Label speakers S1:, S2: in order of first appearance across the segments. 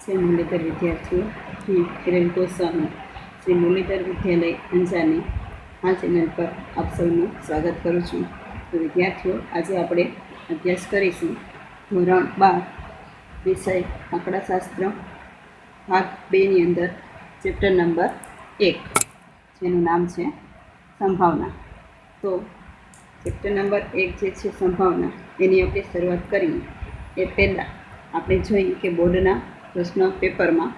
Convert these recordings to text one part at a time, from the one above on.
S1: શ્રી મુરલીધર વિદ્યાર્થીઓ, હું કિરણ ગોસ્વામી શ્રી મુરલીધર વિદ્યાલય અંજારની આ ચેનલ પર આપ સૌનું સ્વાગત કરું છું. તો વિદ્યાર્થીઓ, આજે આપણે અભ્યાસ કરીશું ધોરણ 12 વિષય આંકડાશાસ્ત્ર ભાગ 2 ની અંદર ચેપ્ટર નંબર 1, જેનું નામ છે સંભાવના. તો ચેપ્ટર નંબર 1 જે છે સંભાવના, એની આપણે શરૂઆત કરીએ એ પહેલાં આપણે જોઈએ કે બોર્ડના પ્રશ્ન પેપરમાં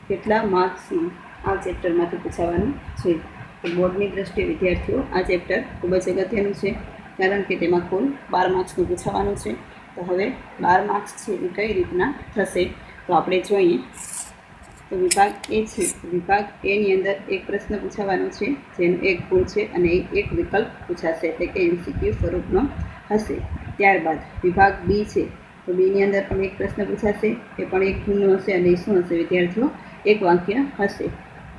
S1: કેટલા માર્ક્સનું આ ચેપ્ટરમાંથી પૂછાવાનું છે. તો બોર્ડની દ્રષ્ટિએ વિદ્યાર્થીઓ આ ચેપ્ટર ખૂબ જ અગત્યનું છે, કારણ કે તેમાં કુલ 12 માર્ક્સનું પૂછાવાનું છે. તો હવે 12 માર્ક્સ છે એ કઈ રીતના થશે તો આપણે જોઈએ. તો વિભાગ એ છે, વિભાગ એની અંદર એક પ્રશ્ન પૂછાવાનો છે જેનો એક ભૂલ છે અને એક વિકલ્પ પૂછાશે, એટલે કે MCQ સ્વરૂપનો હશે. ત્યારબાદ વિભાગ બી છે, તો બીની અંદર પણ એક પ્રશ્ન પૂછાશે, એ પણ એક ભૂલનો હશે અને શું હશે વિદ્યાર્થીઓ, એક વાક્ય હશે.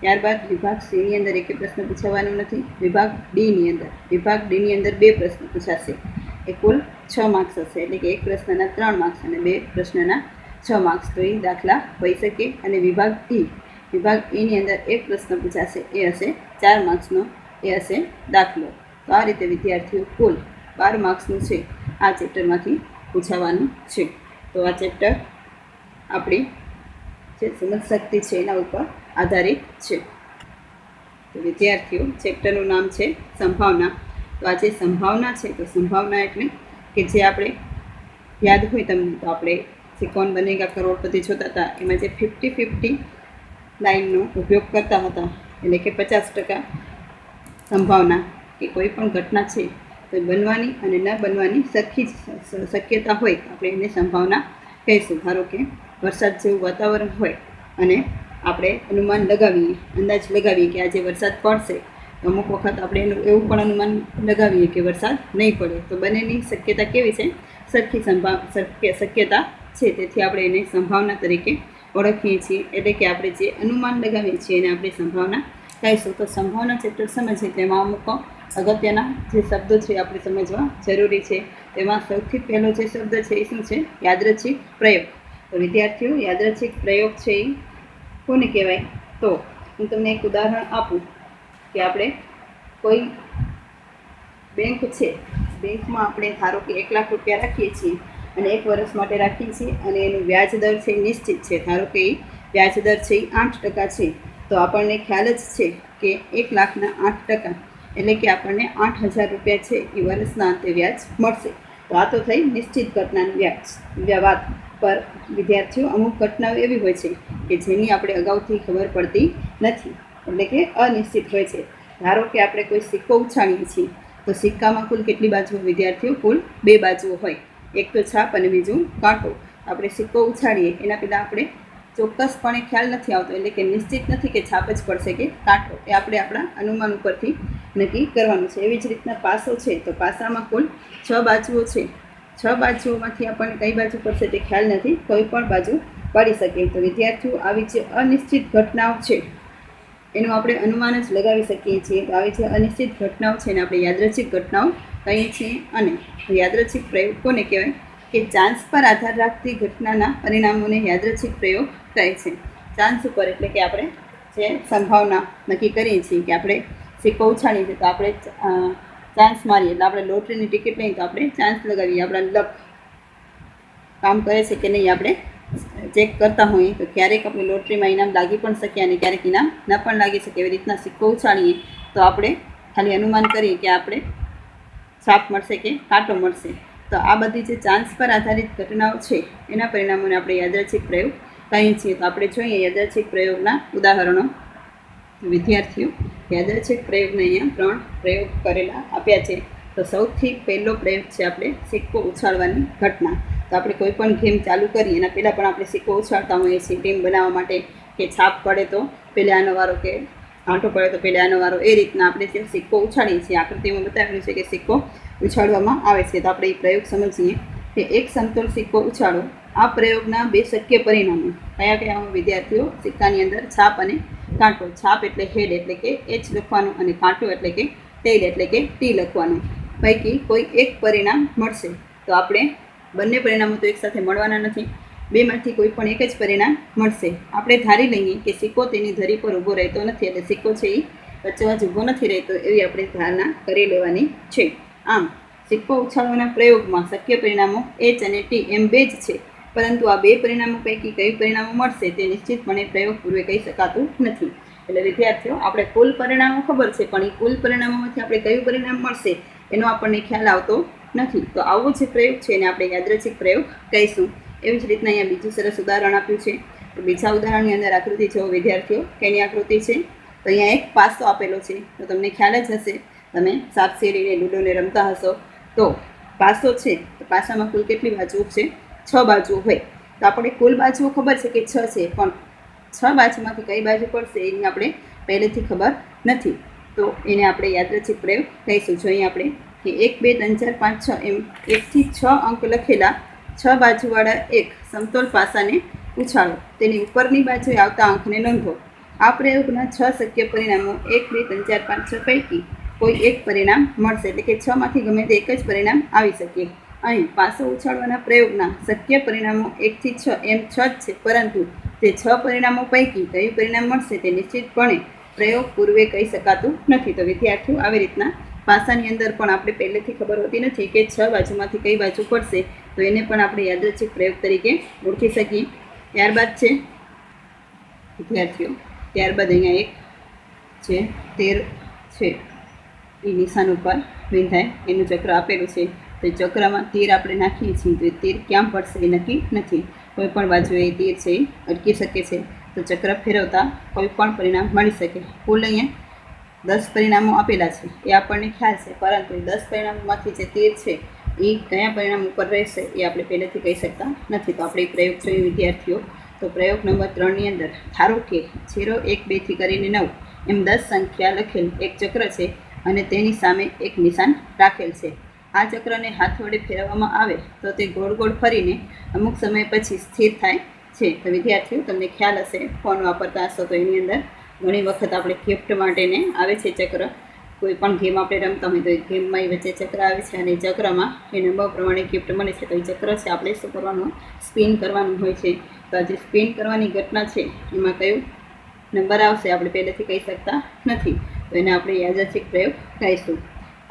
S1: ત્યારબાદ વિભાગ સીની અંદર એક પ્રશ્ન પૂછાવાનો નથી. વિભાગ ડીની અંદર 2 પ્રશ્ન પૂછાશે, એ કુલ 6 માર્ક્સ હશે, એટલે કે એક પ્રશ્નના 3 માર્ક્સ અને 2 પ્રશ્નના 6 માર્ક્સ. તો એ દાખલા હોઈ શકે. અને વિભાગ ઈની અંદર એક પ્રશ્ન પૂછાશે, એ હશે 4 માર્ક્સનો, એ હશે દાખલો. તો આ રીતે વિદ્યાર્થીઓ કુલ 12 માર્ક્સનું છે આ ચેપ્ટરમાંથી પૂછાવાનું છે. તો આ ચેપ્ટર આપણી જે સમજશક્તિ છે એના ઉપર આધારિત છે. તો વિદ્યાર્થીઓ, ચેપ્ટરનું નામ છે સંભાવના. તો આ જે સંભાવના છે, તો સંભાવના એટલે કે જે આપણે યાદ હોય તમને, તો આપણે જે કૌન બનેગા કરોડપતિ જોતા હતા, એમાં જે 50-50 લાઇનનો ઉપયોગ કરતા હતા, એટલે કે 50% સંભાવના કે કોઈ પણ ઘટના છે તો બનવાની અને ન બનવાની સરખી શક્યતા હોય, આપણે એને સંભાવના કહીશું. ધારો કે વરસાદ જેવું વાતાવરણ હોય અને આપણે અનુમાન લગાવીએ, અંદાજ લગાવીએ કે આજે વરસાદ પડશે. અમુક વખત આપણે એનું એવું પણ અનુમાન લગાવીએ કે વરસાદ નહીં પડે. તો બંનેની શક્યતા કેવી છે? સરખી શક્યતા છે. તેથી આપણે એને સંભાવના તરીકે ઓળખીએ છીએ, એટલે કે આપણે જે અનુમાન લગાવીએ છીએ એને આપણે સંભાવના કહીશું. તો સંભાવના ચેપ્ટર સમજીએ તેમાં અમુક અગત્યના જે શબ્દો છે આપણે સમજવા જરૂરી છે. તેમાં સૌથી પહેલો જે શબ્દ છે એ શું છે? યાદચ્છિક પ્રયોગ. તો વિદ્યાર્થીઓ, યાદચ્છિક પ્રયોગ છે એ કોને કહેવાય? તો હું તમને એક ઉદાહરણ આપું કે આપણે કોઈ બેંક છે, બેંકમાં આપણે ધારો કે 1 લાખ રૂપિયા રાખીએ છીએ અને 1 વર્ષ માટે રાખીએ છીએ અને એનું વ્યાજ દર છે નિશ્ચિત છે. ધારો કે એ વ્યાજ દર છે એ 8% છે. તો આપણને ખ્યાલ જ છે કે 1 લાખના 8%, એટલે કે આપણને 8,000 રૂપિયા છે એ વર્ષના અંતે વ્યાજ મળશે. તો આ તો થઈ નિશ્ચિત ઘટનાની વાત. પર વિદ્યાર્થીઓ, અમુક ઘટનાઓ એવી હોય છે કે જેની આપણે અગાઉથી ખબર પડતી નથી, એટલે કે અનિશ્ચિત હોય છે. ધારો કે આપણે કોઈ સિક્કો ઉછાળીએ છીએ, તો સિક્કામાં કુલ કેટલી બાજુઓ વિદ્યાર્થીઓ? કુલ 2 બાજુઓ હોય, એક તો છાપ અને બીજું કાંટો. આપણે સિક્કો ઉછાળીએ એના પહેલાં આપણે ચોક્કસપણે ખ્યાલ નથી આવતો, એટલે કે નિશ્ચિત નથી કે છાપ જ પડશે કે કાંટો, એ આપણે આપણા અનુમાન ઉપરથી નક્કી કરવાનું છે. એવી જ રીતના પાસો છે, તો પાસામાં કુલ 6 બાજુઓ છે. 6 બાજુઓમાંથી આપણને કઈ બાજુ પડશે તે ખ્યાલ નથી, કોઈ પણ બાજુ પડી શકે. તો વિદ્યાર્થીઓ, આવી જે અનિશ્ચિત ઘટનાઓ છે એનું આપણે અનુમાન જ લગાવી શકીએ છીએ. તો આવી જે અનિશ્ચિત ઘટનાઓ છે એને આપણે યાદચ્છિક ઘટનાઓ કહીએ છીએ. અને યાદચ્છિક પ્રયોગ કોને કહેવાય? કે ચાન્સ પર આધાર રાખતી ઘટનાના પરિણામોને યાદચ્છિક પ્રયોગ કહે છે. ચાન્સ ઉપર એટલે કે આપણે જે સંભાવના નક્કી કરીએ છીએ કે આપણે સિક્કો ઉછાળીએ છીએ, તો આપણે ચાન્સ મારીએ, એટલે આપણે લોટરીની ટિકિટ લઈએ તો આપણે ચાન્સ લગાવીએ, આપણા લક કામ કરે છે કે નહીં આપણે ચેક કરતા હોઈએ. તો ક્યારેક આપણે લોટરીમાં ઇનામ લાગી પણ શકીએ અને ક્યારેક ઇનામ ન પણ લાગી શકે. એવી રીતના સિક્કો ઉછાળીએ તો આપણે ખાલી અનુમાન કરીએ કે આપણે છાપ મળશે કે કાંટો મળશે. તો આ બધી જે ચાન્સ પર આધારિત ઘટનાઓ છે એના પરિણામોને આપણે યાદચ્છિક પ્રયોગ કહીએ છીએ. તો આપણે જોઈએ યાદચ્છિક પ્રયોગના ઉદાહરણો. વિદ્યાર્થીઓ, યાદચ્છિક પ્રયોગને અહીંયા 3 પ્રયોગ કરેલા આપ્યા છે. તો સૌથી પહેલો પ્રયોગ છે આપણે સિક્કો ઉછાળવાની ઘટના. તો આપણે કોઈ પણ ગેમ ચાલુ કરીએ એના પહેલાં પણ આપણે સિક્કો ઉછાળતા હોઈએ છીએ, ટીમ બનાવવા માટે, કે છાપ પડે તો પહેલાં આનો વારો, કે કાંટો પડે તો પહેલાં આનો વારો. એ રીતના આપણે જે સિક્કો ઉછાળીએ છીએ, આકૃતિમાં બતાવેલું છે કે સિક્કો ઉછાળવામાં આવે છે. તો આપણે એ પ્રયોગ સમજીએ કે એક સમતોલ સિક્કો ઉછાળો. આ પ્રયોગના 2 શક્ય પરિણામો કયા કયા વિદ્યાર્થીઓ? સિક્કાની અંદર છાપ અને કાંટો. છાપ એટલે હેડ, એટલે કે H લખવાનું, અને કાંટો એટલે કે ટેલ, એટલે કે T લખવાનું. પૈકી કોઈ એક પરિણામ મળશે. તો આપણે બંને પરિણામો તો એકસાથે મળવાના નથી, બેમાંથી કોઈ પણ એક જ પરિણામ મળશે. આપણે ધારી લઈએ કે સિક્કો તેની ધરી પર ઊભો રહેતો નથી, એટલે સિક્કો છે એ વચ્ચોવચ ઊભો નથી રહેતો, એવી આપણે ધારણા કરી લેવાની છે. આમ સિક્કો ઉછાળવાના પ્રયોગમાં શક્ય પરિણામો H અને T એમ બે જ છે, પરંતુ આ બે પરિણામો પૈકી કયું પરિણામો મળશે તે નિશ્ચિતપણે પ્રયોગ પૂર્વે કહી શકાતું નથી. એટલે વિદ્યાર્થીઓ, આપણે કુલ પરિણામો ખબર છે, પણ એ કુલ પરિણામોમાંથી આપણે કયું પરિણામ મળશે એનો આપણને ખ્યાલ આવતો નથી. તો આવો જે પ્રયોગ છે એને આપણે યાદૃચ્છિક પ્રયોગ કહીશું. એવી જ રીતના અહીંયા બીજું સરસ ઉદાહરણ આપ્યું છે. તો બીજા ઉદાહરણની અંદર આકૃતિ જુઓ વિદ્યાર્થીઓ, કેની આકૃતિ છે? તો અહીંયા એક પાસો આપેલો છે. તો તમને ખ્યાલ જ હશે, તમે સાપ સીડીને લૂડોને રમતા હશો. તો પાસો છે, તો પાસામાં કુલ કેટલી બાજુઓ છે? 6 બાજુઓ હોય. તો આપણે કુલ બાજુઓ ખબર છે કે 6 છે, પણ 6 બાજુમાંથી કઈ બાજુ પડશે એની આપણે પહેલેથી ખબર નથી. તો એને આપણે યાદૃચ્છિક પ્રયોગ કહીશું. જોઈએ આપણે કે 1 2 3 4 5 6 એમ 1 થી 6 અંક લખેલા 6 બાજુવાળા એક સમતોલ પાસાને ઉછાળો. તેની ઉપરની બાજુએ આવતા અંકને નોંધો. આ પ્રયોગના 6 શક્ય પરિણામો 1 2 3 4 5 6 પૈકી કોઈ એક પરિણામ મળશે, એટલે કે 6 માંથી ગમે તે એક જ પરિણામ આવી શકે. અહીં પાસો ઉછાળવાના પ્રયોગના શક્ય પરિણામો 1 થી 6 એમ 6 જ છે, પરંતુ તે 6 પરિણામો પૈકી કયું પરિણામ મળશે તે નિશ્ચિતપણે પ્રયોગ પૂર્વે કહી શકાતું નથી. તો વિદ્યાર્થીઓ, આવી રીતના પાસાની અંદર પણ આપણે પહેલેથી ખબર હોતી નથી કે 6 બાજુમાંથી કઈ બાજુ પડશે, તો એને પણ આપણે યાદૃચ્છિક પ્રયોગ તરીકે ઓળખી શકીએ. ત્યારબાદ છે વિદ્યાર્થીઓ, ત્યારબાદ અહીંયા એક છે 13 છે, એ નિશાન ઉપર વિંધાય એનું ચક્ર આપેલું છે. તો એ ચક્રમાં તીર આપણે નાખીએ છીએ, તો એ તીર ક્યાં પડશે એ નક્કી નથી. કોઈ પણ બાજુએ એ તીર છે એ અટકી શકે છે. તો ચક્ર ફેરવતા કોઈ પણ પરિણામ મળી શકે. કુલ અહીંયા 10 પરિણામો આપેલા છે, એ આપણને ખ્યાલ છે, પરંતુ એ 10 પરિણામોમાંથી જે તીર છે એ કયા પરિણામ ઉપર રહેશે એ આપણે પહેલેથી કહી શકતા નથી. તો આપણે પ્રયોગ જોઈએ વિદ્યાર્થીઓ. તો પ્રયોગ નંબર 3ની અંદર ધારો કે 0 1 2 થી કરીને 9 એમ 10 સંખ્યા લખેલ એક ચક્ર છે અને તેની સામે એક નિશાન રાખેલ છે. આ ચક્રને હાથ વડે ફેરવવામાં આવે તો તે ગોળ ગોળ ફરીને અમુક સમય પછી સ્થિર થાય છે. તો વિદ્યાર્થીઓ, તમને ખ્યાલ હશે, ફોન વાપરતા હશો તો એની અંદર ઘણી વખત આપણે ગિફ્ટ માટેને આવે છે ચક્ર. કોઈ પણ ગેમ આપણે રમતા હોય તો એ ગેમમાં એ વચ્ચે ચક્ર આવે છે, અને એ ચક્રમાં એ નંબર પ્રમાણે ગિફ્ટ મળે છે. તો એ ચક્ર છે આપણે શું કરવાનું? સ્પિન કરવાનું હોય છે. તો આ જે સ્પિન કરવાની ઘટના છે એમાં કયું નંબર આવશે આપણે પહેલેથી કહી શકતા નથી. તો એને આપણે યાદૃચ્છિક પ્રયોગ કહીશું.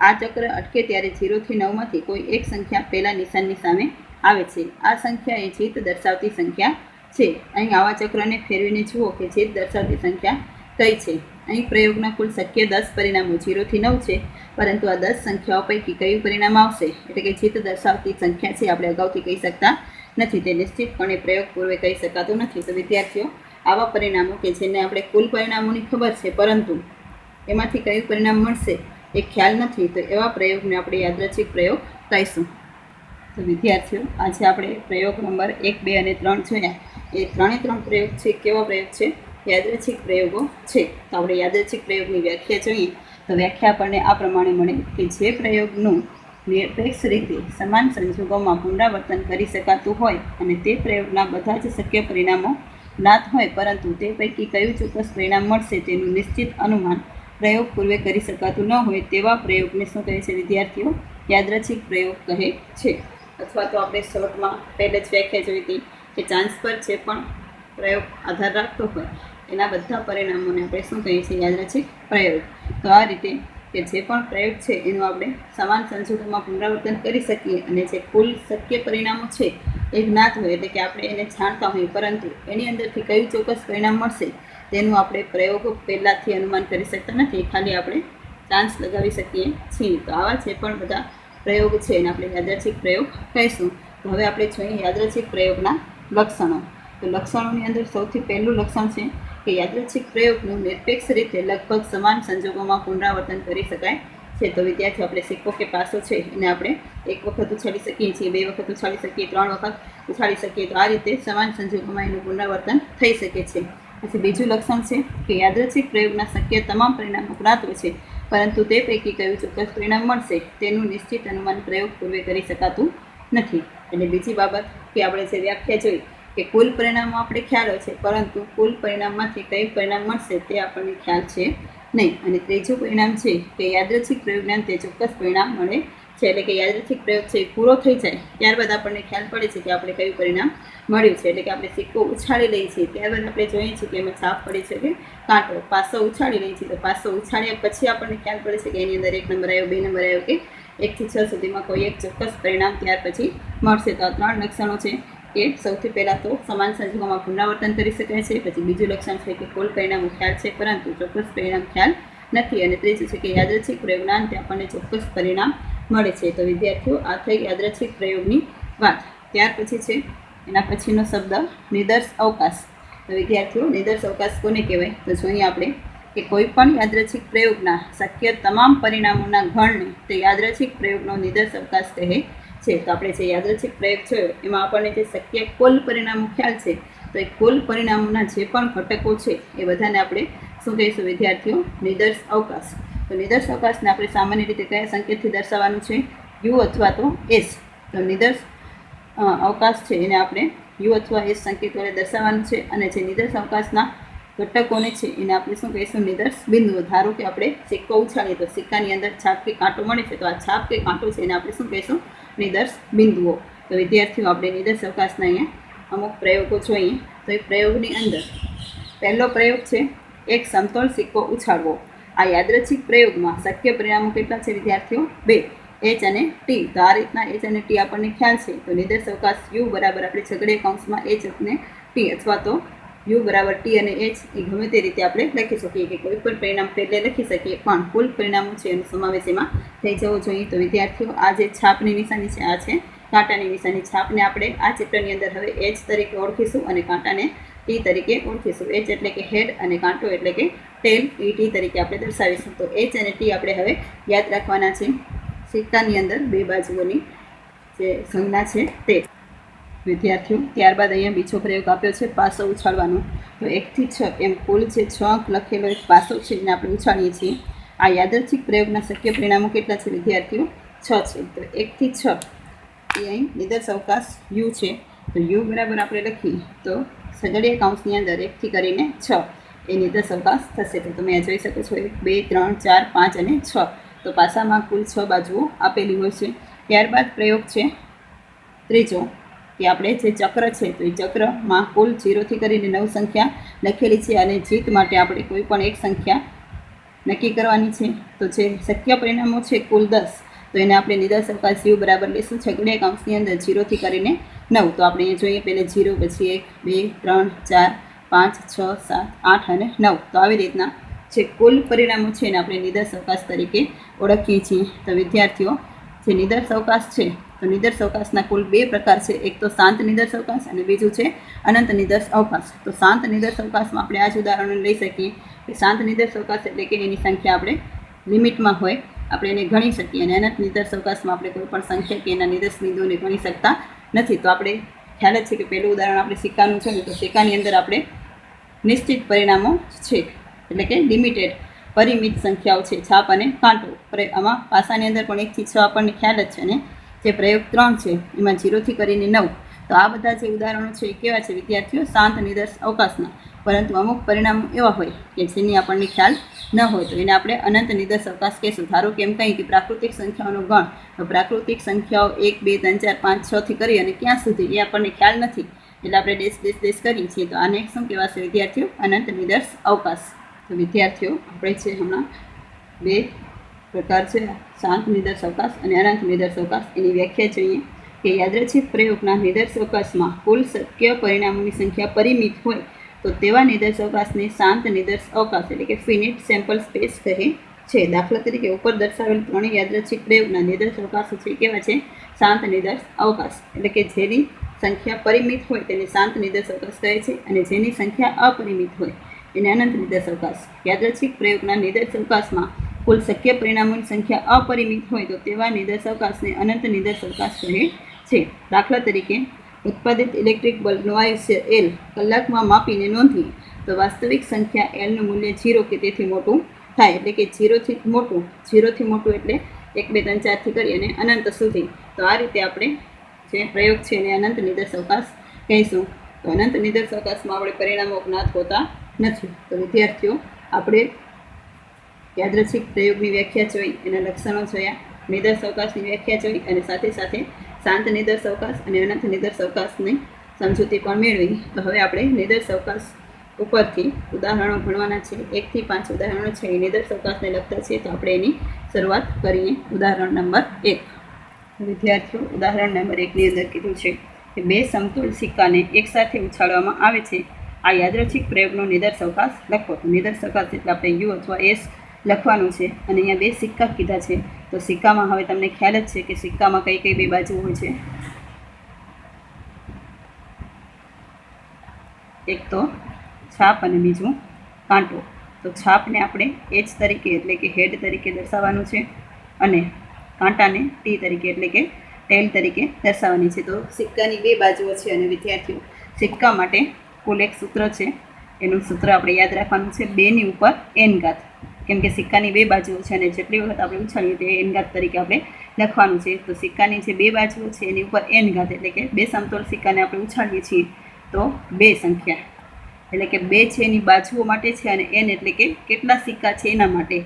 S1: આ ચક્ર અટકે ત્યારે 0 થી 9માંથી કોઈ એક સંખ્યા પહેલા નિશાનની સામે આવે છે. આ સંખ્યા એ જીત દર્શાવતી સંખ્યા છે. અહીં આવા ચક્રને ફેરવીને જુઓ કે જીત દર્શાવતી સંખ્યા કઈ છે. અહીં પ્રયોગના કુલ શક્ય 10 પરિણામો 0 થી 9 છે, પરંતુ આ 10 સંખ્યાઓ પૈકી કયું પરિણામ આવશે, એટલે કે જીત દર્શાવતી સંખ્યા છે, આપણે અગાઉથી કહી શકતા નથી. તે નિશ્ચિતપણે પ્રયોગ પૂર્વે કહી શકાતું નથી. તો વિદ્યાર્થીઓ, આવા પરિણામો કે જેને આપણે કુલ પરિણામોની ખબર છે, પરંતુ એમાંથી કયું પરિણામ મળશે એ ખ્યાલ નથી, તો એવા પ્રયોગને આપણે યાદૃચ્છિક પ્રયોગ કહીશું. તો વિદ્યાર્થીઓ, આજે આપણે પ્રયોગ નંબર 1 2 અને 3 જોયા. એ 3 પ્રયોગ છે કેવા પ્રયોગ છે? યાદૃચ્છિક પ્રયોગો છે. તો આપણે યાદૃચ્છિક પ્રયોગની વ્યાખ્યા જોઈએ. તો વ્યાખ્યા આપણને આ પ્રમાણે મળે કે જે પ્રયોગનું નિરપેક્ષ રીતે સમાન સંજોગોમાં પુનરાવર્તન કરી શકાતું હોય અને તે પ્રયોગના બધા જ શક્ય પરિણામો જ્ઞાત હોય, પરંતુ તે પૈકી કયું ચોક્કસ પરિણામ મળશે તેનું નિશ્ચિત અનુમાન પ્રયોગ પૂર્વે કરી શકાતું ન હોય, તેવા પ્રયોગને શું કહે છે વિદ્યાર્થીઓ? યાદૃચ્છિક પ્રયોગ કહે છે. અથવા તો આપણે શોર્ટમાં પહેલે જ વ્યાખ્યા જોઈ હતી કે ચાન્સ પર જે પણ પ્રયોગ આધાર રાખતો હોય એના બધા પરિણામોને આપણે શું કહીએ છીએ? યાદૃચ્છિક પ્રયોગ. તો આ રીતે કે જે પણ પ્રયોગ છે એનું આપણે સમાન સંજોગોમાં પુનરાવર્તન કરી શકીએ, અને જે કુલ શક્ય પરિણામો છે એ જ્ઞાત હોય, એટલે કે આપણે એને જાણતા હોઈએ, પરંતુ એની અંદરથી કયું ચોક્કસ પરિણામ મળશે તેનું આપણે પ્રયોગ પહેલાંથી અનુમાન કરી શકતા નથી, ખાલી આપણે ચાન્સ લગાવી શકીએ છીએ. તો આવા જે પણ બધા પ્રયોગ છે એને આપણે યાદૃચ્છિક પ્રયોગ કહીશું. તો હવે આપણે જોઈએ યાદૃચ્છિક પ્રયોગના લક્ષણો. તો લક્ષણોની અંદર સૌથી પહેલું લક્ષણ છે કે યાદૃચ્છિક પ્રયોગનું નિરપેક્ષ રીતે લગભગ સમાન સંજોગોમાં પુનરાવર્તન કરી શકાય છે. તો વિદ્યાર્થીઓ, આપણે સિક્કો કે પાસો છે એને આપણે એક વખત ઉછાળી શકીએ છીએ, 2 વખત ઉછાળી શકીએ, 3 વખત ઉછાળી શકીએ. તો આ રીતે સમાન સંજોગોમાં એનું પુનરાવર્તન થઈ શકે છે. પછી બીજું લક્ષણ છે કે યાદૃચ્છિક પ્રયોગના શક્ય તમામ પરિણામો જ્ઞાત હોય છે, પરંતુ તે પૈકી કયું ચોક્કસ પરિણામ મળશે તેનું નિશ્ચિત અનુમાન પ્રયોગ પૂર્વે કરી શકાતું નથી. અને બીજી બાબત કે આપણે જે વ્યાખ્યા જોઈ કે કુલ પરિણામો આપણે ખ્યાલ હોય છે, પરંતુ કુલ પરિણામમાંથી કયું પરિણામ મળશે તે આપણને ખ્યાલ છે નહીં. અને ત્રીજું પરિણામ છે કે યાદૃચ્છિક પ્રયોગના તે ચોક્કસ પરિણામ મળે છે, એટલે કે યાદચ્છિક પ્રયોગ છે એ પૂરો થઈ જાય ત્યારબાદ આપણને ખ્યાલ પડે છે કે આપણે કયું પરિણામ મળ્યું છે. એટલે કે આપણે સિક્કો ઉછાળી લઈએ છીએ ત્યારબાદ આપણે જોઈએ છીએ કે એમાં છાપ પડે છે કે કાંટો. પાસો ઉછાળી લઈએ છીએ તો પાસો ઉછાળ્યા પછી આપણને ખ્યાલ પડે છે કે એની અંદર 1 નંબર આવ્યો, 2 નંબર આવ્યો કે 1 થી 6 સુધીમાં કોઈ એક ચોક્કસ પરિણામ ત્યાર પછી મળશે. તો આ 3 લક્ષણો છે કે સૌથી પહેલાં તો સમાન સંજોગોમાં પુનરાવર્તન કરી શકાય છે. પછી બીજું લક્ષણ છે કે કુલ પરિણામો ખ્યાલ છે પરંતુ ચોક્કસ પરિણામ ખ્યાલ નથી. અને ત્રીજું છે કે યાદચ્છિક પ્રયોગના અંતે આપણને ચોક્કસ પરિણામ મળે છે. તો વિદ્યાર્થીઓ આ થઈ યાદચ્છિક પ્રયોગની વાત. ત્યાર પછી છે એના પછીનો શબ્દ નિદર્શ અવકાશ. તો વિદ્યાર્થીઓ નિદર્શ અવકાશ કોને કહેવાય? તો જોઈએ આપણે કે કોઈ પણ યાદચ્છિક પ્રયોગના શક્ય તમામ પરિણામોના ગણને તે યાદચ્છિક પ્રયોગનો નિદર્શ અવકાશ કહે છે. તો આપણે જે યાદચ્છિક પ્રયોગ જોયો એમાં આપણને જે શક્ય કુલ પરિણામો ખ્યાલ છે તો એ કુલ પરિણામોના જે પણ ઘટકો છે એ બધાને આપણે શું કહીશું વિદ્યાર્થીઓ? નિદર્શ અવકાશ. તો નિદર્શ અવકાશને આપણે સામાન્ય રીતે કયા સંકેતથી દર્શાવવાનું છે? યુ અથવા તો એસ. તો નિદર્શ અવકાશ છે એને આપણે યુ અથવા એસ સંકેત વડે દર્શાવવાનું છે. અને જે નિદર્શ અવકાશના ઘટકોને છે એને આપણે શું કહીશું? નિદર્શ બિંદુઓ. ધારો કે આપણે સિક્કો ઉછાળીએ તો સિક્કાની અંદર છાપ કે કાંટો મળે છે તો આ છાપ કે કાંટો છે એને આપણે શું કહીશું? નિદર્શ બિંદુઓ. તો વિદ્યાર્થીઓ આપણે નિદર્શ અવકાશના અહીંયા અમુક પ્રયોગો જોઈએ. તો એ પ્રયોગની અંદર પહેલો પ્રયોગ છે એક સમતોલ સિક્કો ઉછાળવો. આ યાદચ્છિક પ્રયોગમાં શક્ય પરિણામો કેટલા છે વિદ્યાર્થીઓ? 2, એચ અને ટી. તો આ રીતના એચ અને ટી આપણને ખ્યાલ છે. તો નિદર્શ અવકાશ યુ બરાબર આપણે છગડીયા કૌંસમાં એચ અને ટી અથવા તો યુ બરાબર ટી અને એચ એ ગમે તે રીતે આપણે લખી શકીએ કે કોઈ પણ પરિણામ પહેલે લખી શકીએ પણ કુલ પરિણામો છે એનો સમાવેશ એમાં થઈ જવો જોઈએ. તો વિદ્યાર્થીઓ આ જે છાપની નિશાની છે આ છે કાંટાની નિશાની. છાપને આપણે આ ચિત્રની અંદર હવે એચ તરીકે ઓળખીશું અને કાંટાને ટી તરીકે ઓળખીશું. એચ એટલે કે હેડ અને કાંટો એટલે કે ટેલ એ ટી તરીકે આપણે દર્શાવીશું. તો એચ અને ટી આપણે હવે યાદ રાખવાના છે. સિક્કાની અંદર 2 બાજુઓની જે સંજ્ઞા છે તે. વિદ્યાર્થીઓ ત્યારબાદ અહીંયા બીજો પ્રયોગ આપ્યો છે પાસો ઉછાળવાનો. તો 1 થી 6 એમ કુલ જે 6 અંક લખેલો એક પાસો છે એને આપણે ઉછાળીએ છીએ. આ યાદચ્છિક પ્રયોગના શક્ય પરિણામો કેટલા છે વિદ્યાર્થીઓ? 6 છે. તો 1 થી 6 એ અહીં નિદર્શ અવકાશ યુ છે. તો યુ બરાબર આપણે લખીએ તો સગડીયા કૌંસની અંદર 1 થી કરીને 6 એ નિદર્શ અવકાશ થશે. તો તમે આ જોઈ શકો છો 1, 2, 3, 4, 5 અને 6. તો પાસામાં કુલ 6 બાજુઓ આપેલી હોય છે. ત્યારબાદ પ્રયોગ છે ત્રીજો કે આપણે જે ચક્ર છે તો એ ચક્રમાં કુલ 0 થી કરીને 9 સંખ્યા લખેલી છે અને જીત માટે આપણે કોઈ પણ એક સંખ્યા નક્કી કરવાની છે. તો જે શક્ય પરિણામો છે કુલ 10. તો એને આપણે નિદર્શ અવકાશ યુ બરાબર લઈશું છગડીયા કૌંસની અંદર 0 થી કરીને 9. તો આપણે અહીંયા જોઈએ પહેલે 0 પછી 1, 2, 3, 4, 5, 6, 7, 8 અને 9. તો આવી રીતના જે કુલ પરિણામો છે એને આપણે નિદર્શ અવકાશ તરીકે ઓળખીએ છીએ. તો વિદ્યાર્થીઓ જે નિદર્શ અવકાશ છે તો નિદર્શ અવકાશના કુલ 2 પ્રકાર છે. એક તો શાંત નિદર્શ અવકાશ અને બીજું છે અનંત નિદર્શ અવકાશ. તો શાંત નિદર્શ અવકાશમાં આપણે આ જ ઉદાહરણો લઈ શકીએ કે શાંત નિદર્શ અવકાશ એટલે કે એની સંખ્યા આપણે લિમિટમાં હોય આપણે એને ગણી શકીએ અને અનંત નિદર્શ અવકાશમાં આપણે કોઈ પણ સંખ્યા કે એના નિદર્શ બિંદુઓને ગણી શકતા નથી. તો આપણે ખ્યાલ જ છે કે પહેલું ઉદાહરણ આપણે સિક્કાનું છે તો સિક્કાની અંદર આપણે નિશ્ચિત પરિણામો છે એટલે કે લિમિટેડ પરિમિત સંખ્યાઓ છે છાપ અને કાંટો. આમાં પાસાની અંદર પણ 1 થી 6 આપણને ખ્યાલ જ છે. અને જે પ્રયોગ 3 છે એમાં 0 થી કરીને 9. તો આ બધા જે ઉદાહરણો છે એ કેવા છે વિદ્યાર્થીઓ? શાંત નિદર્શ અવકાશના. પરંતુ અમુક પરિણામો એવા હોય કે જેની આપણને ખ્યાલ ન હોય તો એને આપણે અનંત નિદર્શ અવકાશ કહીશું. ધારો કે એમ કહીએ કે પ્રાકૃતિક સંખ્યાઓનો ગણ. તો પ્રાકૃતિક સંખ્યાઓ 1, 2, 3, 4, 5, 6 થી કરી અને ક્યાં સુધી એ આપણને ખ્યાલ નથી એટલે આપણે ડેશ કરીએ છીએ. તો આને શું કહેવાશે વિદ્યાર્થીઓ? અનંત નિદર્શ અવકાશ. તો વિદ્યાર્થીઓ આપણે છે હમણાં 2 પ્રકાર છે શાંત નિદર્શ અવકાશ અને અનંત નિદર્શ અવકાશ. એની વ્યાખ્યા જોઈએ કે યાદચ્છિક પ્રયોગના નિદર્શ અવકાશમાં કુલ શક્ય પરિણામોની સંખ્યા પરિમિત હોય તો તેવા નિદર્શ અવકાશને શાંત નિદર્શ અવકાશ એટલે કે ફિનિટ સેમ્પલ સ્પેસ કહે છે. દાખલા તરીકે ઉપર દર્શાવેલ 3 યાદચ્છિક પ્રયોગના નિદર્શ અવકાશો છે કેવા છે? શાંત નિદર્શ અવકાશ. એટલે કે જેની સંખ્યા પરિમિત હોય તેને શાંત નિદર્શ અવકાશ કહે છે અને જેની સંખ્યા અપરિમિત હોય એને અનંત નિદર્શ અવકાશ. યાદચ્છિક પ્રયોગના નિદર્શ અવકાશમાં કુલ શક્ય પરિણામોની સંખ્યા અપરિમિત હોય તો તેવા નિદર્શ અવકાશને અનંત નિદર્શ અવકાશ કહે છે. દાખલા તરીકે ઉત્પાદિત ઇલેક્ટ્રિક બલ્બનું આયુષ્ય L કલાકમાં માપીને નોંધીએ તો વાસ્તવિક સંખ્યા L નું મૂલ્ય 0 કે તેથી મોટું થાય. એટલે કે 0 થી મોટું એટલે 1, 2, 3, 4 થી કરી અને અનંત સુધી. તો આ રીતે આપણે જે પ્રયોગ છે એને અનંત નિદર્શ અવકાશ કહીશું. તો અનંત નિદર્શ અવકાશમાં આપણે પરિણામો જ્ઞાત હોતા નથી. તો વિદ્યાર્થીઓ આપણે યાદચ્છિક પ્રયોગની વ્યાખ્યા જોઈ, એના લક્ષણો જોયા, નિદર્શ અવકાશની વ્યાખ્યા જોઈ અને સાથે સાથે શાંત નિદર્શ અવકાશ અને અનંત નિદર્શ અવકાશની સમજૂતી પણ મેળવી. તો હવે આપણે નિદર્શ અવકાશ ઉપરથી ઉદાહરણો ભણવાના છે. 1 થી 5 ઉદાહરણો છે એ નિદર્શ અવકાશને લગતા છે. તો આપણે એની શરૂઆત કરીએ. ઉદાહરણ નંબર 1. વિદ્યાર્થીઓ, ઉદાહરણ નંબર 1ની અંદર કીધું છે કે 2 સમતોલ સિક્કાને એકસાથે ઉછાળવામાં આવે છે. આ યાદૃચ્છિક પ્રયોગનો નિદર્શ અવકાશ લખો. તો નિદર્શ અવકાશ એટલે આપણે યુ અથવા એસ લખવાનું છે. અને અહીંયા 2 સિક્કા કીધા છે. તો સિક્કામાં હવે તમને ખ્યાલ જ છે કે સિક્કામાં કઈ કઈ 2 બાજુ હોય છે. એક તો છાપ અને બીજું કાંટો. તો છાપને આપણે એચ તરીકે એટલે કે હેડ તરીકે દર્શાવવાનું છે અને કાંટાને ટી તરીકે એટલે કે ટેલ તરીકે દર્શાવવાની છે. તો સિક્કાની 2 બાજુઓ છે અને વિદ્યાર્થીઓ સિક્કા માટે કુલ એક સૂત્ર છે. એનું સૂત્ર આપણે યાદ રાખવાનું છે 2ની ઉપર એન ઘાત. કેમ કે સિક્કાની 2 બાજુઓ છે અને જેટલી વખત આપણે ઉછાળીએ તે એન ઘાત તરીકે આપણે લખવાનું છે. તો સિક્કાની જે 2 બાજુઓ છે એની ઉપર એન ઘાત એટલે કે 2 સમતોલ સિક્કાને આપણે ઉછાળીએ છીએ તો 2 સંખ્યા એટલે કે 2 છે એની બાજુઓ માટે છે અને એન એટલે કે કેટલા સિક્કા છે એના માટે.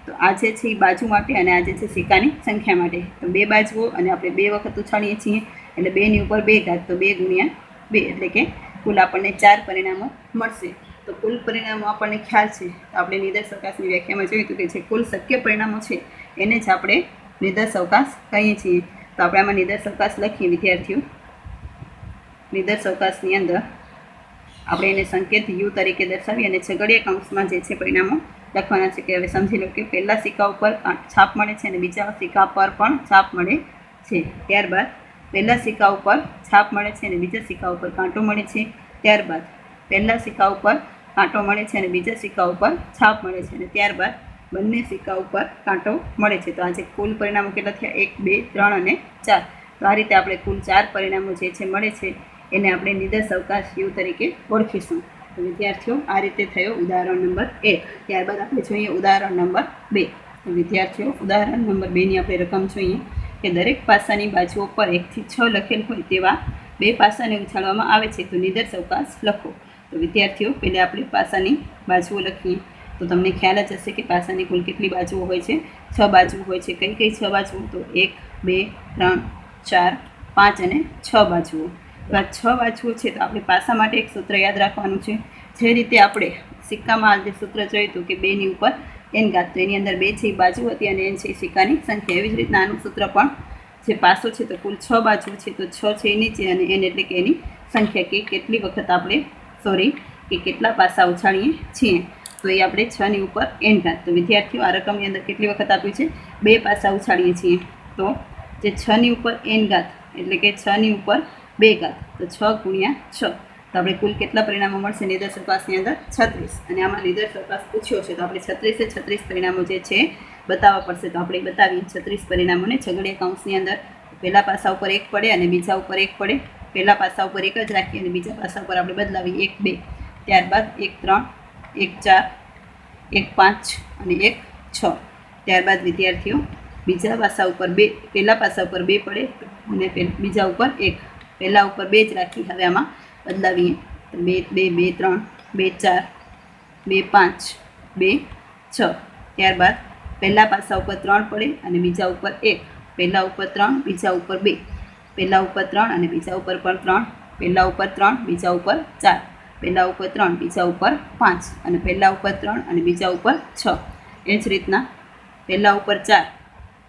S1: તો આ જે છે એ બાજુ માટે અને આ જે છે સિક્કાની સંખ્યા માટે. તો 2 બાજુઓ અને આપણે 2 વખત ઉછાળીએ છીએ એટલે 2ની ઉપર 2 ઘાત. તો 2 ગુણ્યા 2 એટલે કે કુલ આપણને 4 પરિણામો મળશે. તો કુલ પરિણામો આપણને ખ્યાલ છે. તો આપણે નિદર્શ અવકાશની વ્યાખ્યામાં જોયું હતું કે જે કુલ શક્ય પરિણામો છે એને જ આપણે નિદર્શ અવકાશ કહીએ છીએ. તો આપણે આમાં નિદર્શ અવકાશ લખીએ વિદ્યાર્થીઓ. નિદર્શ અવકાશની અંદર આપણે એને સંકેત યુ તરીકે દર્શાવી અને છગડીયા કૌંસમાં જે છે પરિણામો લખવાના છે. કે હવે સમજી લો કે પહેલા સિક્કા ઉપર છાપ મળે છે અને બીજા સિક્કા પર પણ છાપ મળે છે. ત્યારબાદ પહેલા સિક્કા ઉપર છાપ મળે છે અને બીજા સિક્કા ઉપર કાંટો મળે છે. ત્યારબાદ પહેલા સિક્કા ઉપર કાંટો મળે છે અને બીજા સિક્કા ઉપર છાપ મળે છે અને ત્યારબાદ બંને સિક્કા ઉપર કાંટો મળે છે. તો આજે કુલ પરિણામો કેટલા થયા? 1, 2, 3 અને 4. તો આ રીતે આપણે કુલ 4 પરિણામો જે છે મળે છે એને આપણે નિદર્શ અવકાશ યુ તરીકે ઓળખીશું. તો વિદ્યાર્થીઓ, આ રીતે થયો ઉદાહરણ નંબર 1. ત્યારબાદ આપણે જોઈએ ઉદાહરણ નંબર 2. તો વિદ્યાર્થીઓ, ઉદાહરણ નંબર 2ની આપણે રકમ જોઈએ કે દરેક પાસાની બાજુઓ પર 1 થી 6 લખેલ હોય તેવા 2 પાસાને ઉછાળવામાં આવે છે. તો નિદર્શ અવકાશ લખો. તો વિદ્યાર્થીઓ, પહેલાં આપણે પાસાની બાજુઓ લખીએ. તો તમને ખ્યાલ જ હશે કે પાસાની કુલ કેટલી બાજુઓ હોય છે? 6 બાજુ હોય છે. કઈ કઈ 6 બાજુઓ? તો 1, 2, 3, 4, 5 અને 6 બાજુઓ. તો આ 6 બાજુઓ છે. તો આપણે પાસા માટે એક સૂત્ર યાદ રાખવાનું છે. જે રીતે આપણે સિક્કામાં જે સૂત્ર જોયું હતું કે 2ની ઉપર એન ઘાત. તો એની અંદર 2 છે એ બાજુ હતી અને એન છે એ સિક્કાની સંખ્યા. એવી જ રીતના આનું સૂત્ર પણ જે પાસો છે તો કુલ 6 બાજુ છે. તો 6 છે એ નીચે અને એન એટલે કે એની સંખ્યા કે કેટલી વખત આપણે કે કેટલા પાસા ઉછાળીએ છીએ. તો એ આપણે 6ની ઉપર એન ઘાત. તો વિદ્યાર્થીઓ, આ રકમની અંદર કેટલી વખત આપ્યું છે? 2 પાસા ઉછાળીએ છીએ. તો જે 6ની ઉપર એન ઘાત એટલે કે 6ની ઉપર 2 ઘાત. તો 6 ગુણ્યા 6. તો આપણે કુલ કેટલા પરિણામો મળશે નિદર્શ અવકાશની અંદર? 36. અને આમાં નિદર્શ અવકાશ પૂછ્યો છે તો આપણે 36 પરિણામો જે છે બતાવવા પડશે. તો આપણે બતાવીએ 36 પરિણામોને છગડીયા કૌંસની અંદર. પહેલા પાસા ઉપર 1 પડે અને બીજા ઉપર 1 પડે. પહેલા પાસા ઉપર 1 જ રાખીએ અને બીજા પાસા ઉપર આપણે બદલાવીએ 1, 2. ત્યારબાદ 1, 3, 1, 4, 1, 5 અને 1, 6. ત્યારબાદ વિદ્યાર્થીઓ, બીજા પાસા ઉપર 2, પહેલા પાસા ઉપર 2 પડે અને બીજા ઉપર 1. પહેલા ઉપર 2 જ રાખી હવે આમાં બદલાવીએ. તો 2, 2, 3, 2, 4, 2, 5, 2, 6. ત્યારબાદ પહેલા પાસા ઉપર 3 પડે અને બીજા ઉપર 1. પહેલા ઉપર 3, બીજા ઉપર 2. પહેલા ઉપર 3 અને બીજા ઉપર પણ 3. પહેલા ઉપર 3, બીજા ઉપર 4. પહેલા ઉપર 3, બીજા ઉપર 5 અને પહેલા ઉપર 3 અને બીજા ઉપર 6. એ જ રીતના પહેલા ઉપર 4,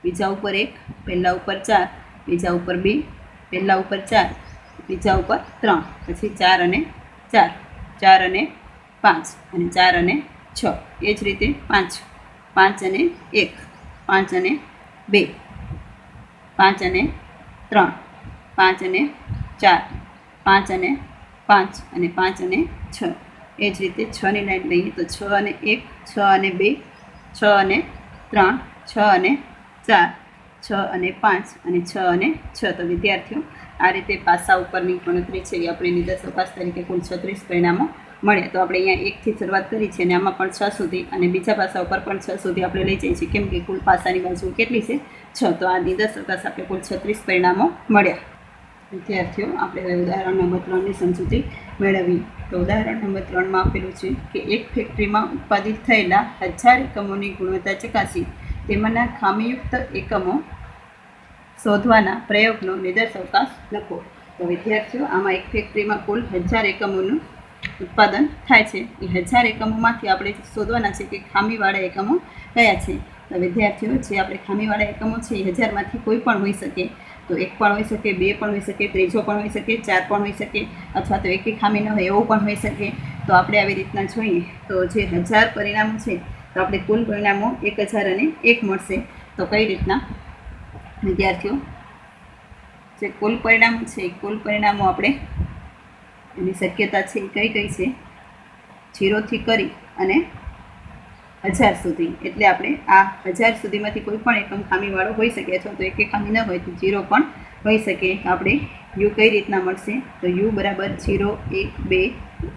S1: બીજા ઉપર 1. પહેલા ઉપર 4, બીજા ઉપર 2. પહેલા ઉપર 4, બીજા ઉપર 3. પછી 4 અને 4, 4 અને 5 અને 4 અને 6. એ જ રીતે 5, 5 અને 1, 5 અને 2, 5 અને 3, 5 અને 4, 5 અને 5 અને 5 અને 6. એ જ રીતે 6ની લાઈન લઈએ તો 6 અને 1, 6 અને 2, 6 અને 3, 6 અને 4, 6 અને 5 અને 6 અને 6. તો વિદ્યાર્થીઓ, આ રીતે પાસા ઉપરની ગણતરી છે એ આપણે નિદર્શ અવકાશ તરીકે કુલ 36 પરિણામો મળે. તો આપણે અહીંયા 1થી શરૂઆત કરી છે અને આમાં પણ 6 સુધી અને બીજા પાસા ઉપર પણ 6 સુધી આપણે લઈ જઈએ છીએ. કેમ કે કુલ પાસાની બાજુ કેટલી છે? 6. તો આ નિદર્શ અવકાશ આપણે કુલ 36 પરિણામો મળ્યા. વિદ્યાર્થીઓ, આપણે હવે ઉદાહરણ નંબર 3ની સમજૂતી મેળવી. તો ઉદાહરણ નંબર 3માં આપેલું છે કે એક ફેક્ટરીમાં ઉત્પાદિત થયેલા 1000 એકમોની ગુણવત્તા ચકાસી તેમાંના ખામીયુક્ત એકમો શોધવાના પ્રયોગનો નિદર્શાવકાશ લખો. તો વિદ્યાર્થીઓ, આમાં એક ફેક્ટરીમાં કુલ 1000 એકમોનું ઉત્પાદન થાય છે. એ 1000 એકમોમાંથી આપણે શોધવાના છે કે ખામીવાળા એકમો કયા છે. તો વિદ્યાર્થીઓ, જે આપણે ખામીવાળા એકમો છે એ 1000માંથી કોઈ પણ હોઈ શકે. તો 1 પણ હોઈ શકે, 2 પણ હોઈ શકે, ત્રીજો પણ હોઈ શકે, 4 પણ હોઈ શકે, અથવા તો એકેય ખામી ન હોય એવું પણ હોઈ શકે. તો આપણે આવી રીતના જોઈએ તો જે 1000 પરિણામો છે તો આપણે કુલ પરિણામો 1001 મળશે. તો કઈ રીતના વિદ્યાર્થીઓ, જે કુલ પરિણામો છે એ કુલ પરિણામો આપણે એની શક્યતા છે એ કઈ કઈ છે, 0થી કરી અને 1000 સુધી. એટલે આપણે આ 1000 સુધીમાંથી કોઈ પણ એકમ ખામીવાળો હોઈ શકે, અથવા તો એકે ખામી ન હોય તો 0 પણ હોઈ શકે. આપણે યુ કઈ રીતના મળશે, તો યુ બરાબર 0, 1, 2,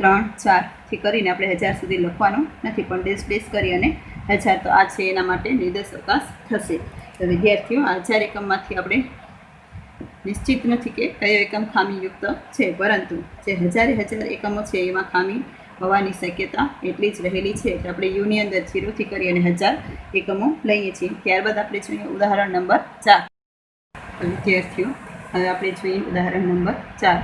S1: 3, 4થી કરીને આપણે 1000 સુધી લખવાનું નથી, પણ ડેશ ડેશ કરી અને 1000. તો આ છે એના માટે નિર્દેશાવકાશ થશે. તો વિદ્યાર્થીઓ, આ 1000 એકમમાંથી આપણે નિશ્ચિત નથી કે કયો એકમ ખામીયુક્ત છે, પરંતુ જે 1000 એકમો છે એમાં ખામી હોવાની શક્યતા એટલી જ રહેલી છે. એટલે આપણે યુની અંદર 0થી કરી અને 1000 એકમો લઈએ છીએ. ત્યારબાદ આપણે જોઈએ ઉદાહરણ નંબર 4. તો વિદ્યાર્થીઓ, હવે આપણે જોઈએ ઉદાહરણ નંબર 4.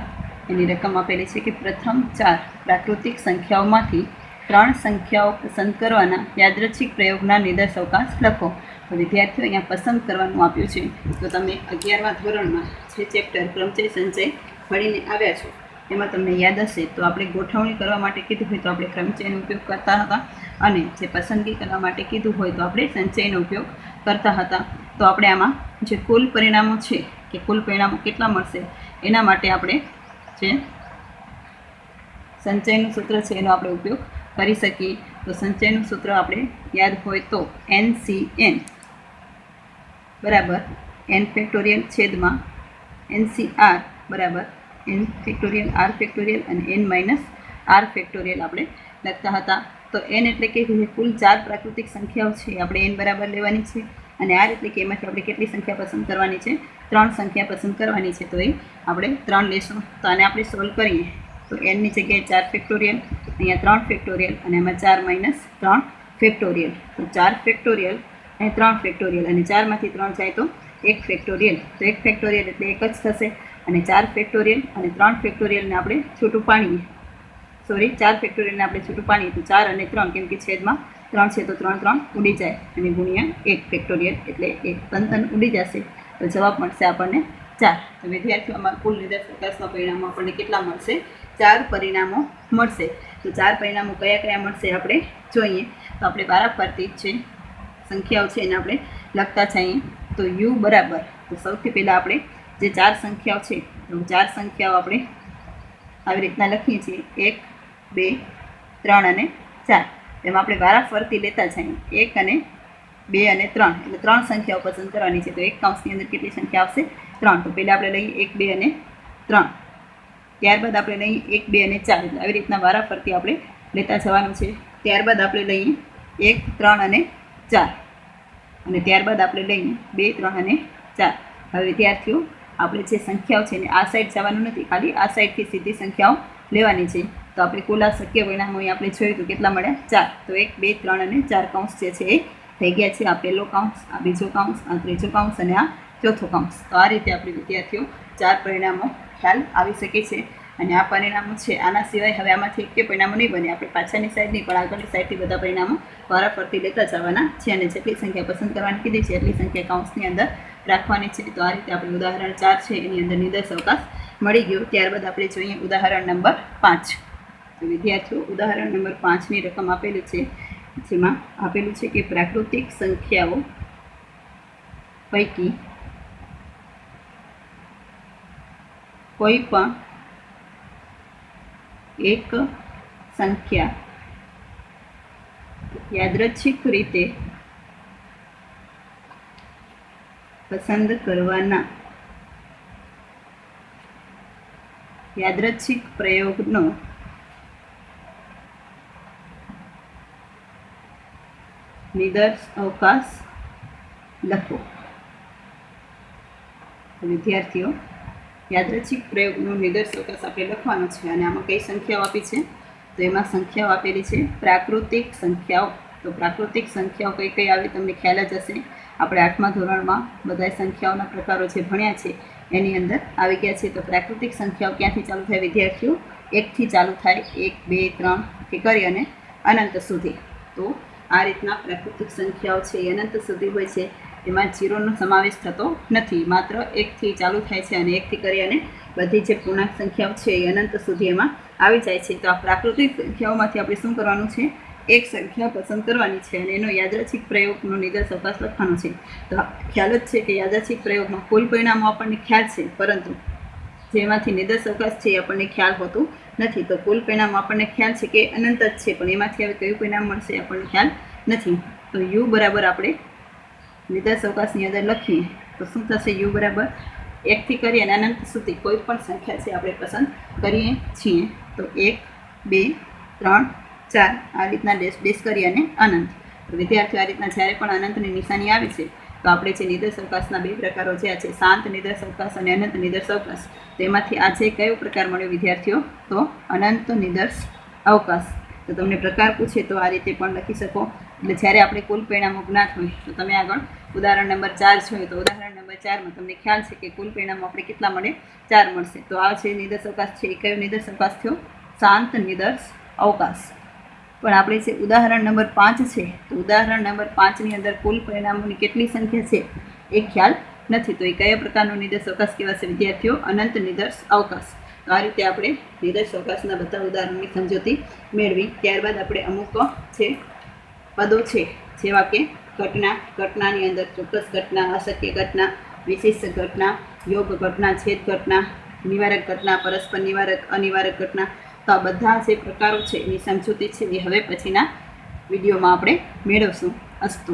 S1: એની રકમ આપેલી છે કે પ્રથમ 4 પ્રાકૃતિક સંખ્યાઓમાંથી 3 સંખ્યાઓ પસંદ કરવાના યાદચ્છિક પ્રયોગના નિદર્શાવકાશ લખો. તો વિદ્યાર્થીઓ, અહીંયા પસંદ કરવાનું આપ્યું છે. તો તમે 11મા ધોરણમાં જે ચેપ્ટર ક્રમચય સંચય ભણીને આવ્યા છો એમાં તમને યાદ હશે તો આપણે ગોઠવણી કરવા માટે કીધું હોય તો આપણે ક્રમચયનો ઉપયોગ કરતા હતા, અને જે પસંદગી કરવા માટે કીધું હોય તો આપણે સંચયનો ઉપયોગ કરતા હતા. તો આપણે આમાં જે કુલ પરિણામો છે કે કુલ પરિણામો કેટલા મળશે એના માટે આપણે જે સંચયનું સૂત્ર છે એનો આપણે ઉપયોગ કરી શકીએ. તો સંચયનું સૂત્ર આપણે યાદ હોય તો NCN બરાબર n ફેક્ટોરિયલ છેદમાં NCR બરાબર n ફેક્ટોરિયલ r ફેક્ટોરિયલ અને n માઇનસ r ફેક્ટોરિયલ આપણે લખતા હતા. તો n એટલે કે કુલ 4 પ્રાકૃતિક સંખ્યાઓ છે આપણે n બરાબર લેવાની છે, અને r એટલે કે એમાંથી આપણે કેટલી સંખ્યા પસંદ કરવાની છે, 3 સંખ્યા પસંદ કરવાની છે. તો એ આપણે 3 લેશું. તો આને આપણે સોલ્વ કરીએ તો n ની જગ્યાએ 4 ફેક્ટોરિયલ, અહીંયા 3 ફેક્ટોરિયલ અને એમાં 4 માઇનસ 3 ફેક્ટોરિયલ. તો 4 ફેક્ટોરિયલ અને 3 ફેક્ટોરિયલ, અને 4માંથી 3 જાય તો 1 ફેક્ટોરિયલ. તો 1 ફેક્ટોરિયલ એટલે 1 જ થશે, અને 4 ફેક્ટોરિયલ અને 3 ફેક્ટોરિયલને આપણે છૂટું પાડીએ, 4 ફેક્ટોરિયલને આપણે છૂટું પાડીએ તો 4 અને 3, કેમ કે છેદમાં 3 છે તો 3 ઉડી જાય, અને ગુણ્યા 1 ફેક્ટોરિયલ એટલે 1 ઉડી જશે. તો જવાબ મળશે આપણને 4. તો વિદ્યાર્થીઓમાં કુલ નિદર્શાવકાશના પરિણામો આપણને કેટલા મળશે, 4 પરિણામો મળશે. તો 4 પરિણામો કયા કયા મળશે આપણે જોઈએ. તો આપણે વારાફરતી છે સંખ્યાઓ છે એને આપણે લખતા જઈએ. તો યુ બરાબર, તો સૌથી પહેલાં આપણે જે 4 સંખ્યાઓ છે તો 4 સંખ્યાઓ આપણે આવી રીતના લખીએ છીએ, 1, 2, 3 અને 4. એમાં આપણે વારાફરતી લેતા જઈએ, 1 અને 2 અને 3, એટલે 3 સંખ્યાઓ પસંદ કરવાની છે. તો એક કૌંસની અંદર કેટલી સંખ્યા આવશે, 3. તો પહેલાં આપણે લઈએ 1, 2 અને 3, ત્યારબાદ આપણે લઈએ 1, 2 અને 4. એટલે આવી રીતના વારાફરતી આપણે લેતા જવાનું છે. ત્યારબાદ આપણે લઈએ 1, 3 અને 4, અને ત્યારબાદ આપણે લઈએ 2, 3 અને 4. હવે વિદ્યાર્થીઓ, આપણે જે સંખ્યાઓ છે ને આ સાઈડ જવાનું નથી, ખાલી આ સાઈડથી સીધી સંખ્યાઓ લેવાની છે. તો આપણે કુલ આ શક્ય પરિણામો અહીં આપણે જોયું તો કેટલા મળ્યા, 4. તો 1, 2, 3 અને 4 કૌંસ જે છે એ થઈ ગયા છે. આ પહેલો કૌંસ, આ બીજો કૌંસ, આ ત્રીજો કૌંસ અને આ ચોથો કૌંસ. તો આ રીતે આપણે વિદ્યાર્થીઓ 4 પરિણામો ખ્યાલ આવી શકે છે. અને આ પરિણામો છે, આના સિવાય હવે આમાંથી એક પરિણામો નહીં બને, આપણે પાછળની સાઈડ નહીં પણ આગળની સાઈડથી બધા પરિણામો વારાફરતી લેતા જવાના છે, અને જેટલી સંખ્યા પસંદ કરવાની કીધી છે એટલી સંખ્યા કૌંસની અંદર રાખવાની છે. તો આ રીતે આપણે ઉદાહરણ 4 છે એની અંદર નિદર્શાવકાશ મળી ગયો. ત્યારબાદ આપણે જોઈએ ઉદાહરણ નંબર 5. તો વિદ્યાર્થીઓ, ઉદાહરણ નંબર 5ની રકમ આપેલી છે, જેમાં આપેલું છે કે પ્રાકૃતિક સંખ્યાઓ પૈકી કોઈ પણ એક સંખ્યા યાદચ્છિક રીતે પસંદ કરવાના યાદચ્છિક પ્રયોગનો નિદર્શાવકાશ લખો. વિદ્યાર્થીઓ, યાદચ્છિક પ્રયોગનો નિદર્શાવકાશ આપણે લખવાનો છે, અને આમાં કઈ સંખ્યાઓ આપી છે, તો એમાં સંખ્યાઓ આપેલી છે પ્રાકૃતિક સંખ્યાઓ. તો પ્રાકૃતિક સંખ્યાઓ કઈ કઈ આવે તમને ખ્યાલ જ હશે. આપણે 8મા ધોરણમાં બધા સંખ્યાઓના પ્રકારો જે ભણ્યા છે એની અંદર આવી ગયા છે. તો પ્રાકૃતિક સંખ્યાઓ ક્યાંથી ચાલુ થાય વિદ્યાર્થીઓ? 1થી ચાલુ થાય, 1 2 3 થી કરી અને અનંત સુધી. તો આ રીતના પ્રાકૃતિક સંખ્યાઓ છે એ અનંત સુધી હોય છે. એમાં 0નો સમાવેશ થતો નથી, માત્ર 1થી ચાલુ થાય છે અને 1થી કરી અને બધી જે પૂર્ણાંક સંખ્યાઓ છે એ અનંત સુધી એમાં આવી જાય છે. તો આ પ્રાકૃતિક સંખ્યાઓમાંથી આપણે શું કરવાનું છે? એક સંખ્યા પસંદ કરવાની છે અને એનો યાદચ્છિક પ્રયોગનો નિદર્શ અવકાશ લખવાનો છે. તો ખ્યાલ જ છે કે યાદચ્છિક પ્રયોગમાં કુલ પરિણામો આપણને ખ્યાલ છે, પરંતુ જેમાંથી નિદર્શ અવકાશ છે એ આપણને ખ્યાલ હોતું નથી. તો કુલ પરિણામ આપણને ખ્યાલ છે કે અનંત જ છે, પણ એમાંથી હવે કયું પરિણામ મળશે આપણને ખ્યાલ નથી. તો યુ બરાબર આપણે નિદર્શ અવકાશની અંદર લખીએ તો શું થશે? યુ બરાબર 1થી કરી અને અનંત સુધી કોઈ પણ સંખ્યા છે આપણે પસંદ કરીએ છીએ. તો 1 2 3 4 આ રીતના ડેશ કરી અને અનંત. તો વિદ્યાર્થીઓ આ રીતના જ્યારે પણ અનંતની નિશાની આવે છે તો આપણે જે નિદર્શ અવકાશના 2 પ્રકારો જે છે, શાંત નિદર્શ અવકાશ અને અનંત નિદર્શ અવકાશ, તેમાંથી આજે કયો પ્રકાર મળ્યો વિદ્યાર્થીઓ? તો અનંત નિદર્શ અવકાશ. તો તમને પ્રકાર પૂછે તો આ રીતે પણ લખી શકો. એટલે જ્યારે આપણે કુલ પરિણામો જ્ઞાત હોય તો તમે આગળ ઉદાહરણ નંબર 4 જોઈએ તો ઉદાહરણ નંબર 4માં તમને ખ્યાલ છે કે કુલ પરિણામો આપણે કેટલા મળે? 4 મળશે. તો આ છે નિદર્શ અવકાશ છે એ કયો નિદર્શ અવકાશ થયો? શાંત નિદર્શ અવકાશ. પણ આપણે જે ઉદાહરણ નંબર 5 છે તો ઉદાહરણ નંબર 5ની અંદર કુલ પરિણામોની કેટલી સંખ્યા છે એ ખ્યાલ નથી. તો એ કયા પ્રકારનો નિદર્શ અવકાશ કહેવાશે વિદ્યાર્થીઓ? અનંત નિદર્શ અવકાશ. તો આ રીતે આપણે નિદર્શ અવકાશના બધા ઉદાહરણોની સમજૂતી મેળવી. ત્યારબાદ આપણે અમુક છે પદો છે, જેવા કે ઘટના, ઘટનાની અંદર ચોક્કસ ઘટના, અશક્ય ઘટના, વિશિષ્ટ ઘટના, યોગ ઘટના, છેદ ઘટના, નિવારક ઘટના, પરસ્પર નિવારક, અનિવારક ઘટના. તો આ બધા જે પ્રકારો છે એની સમજૂતી છે એ હવે પછીના વિડીયોમાં આપણે મેળવશું. અસ્તુ.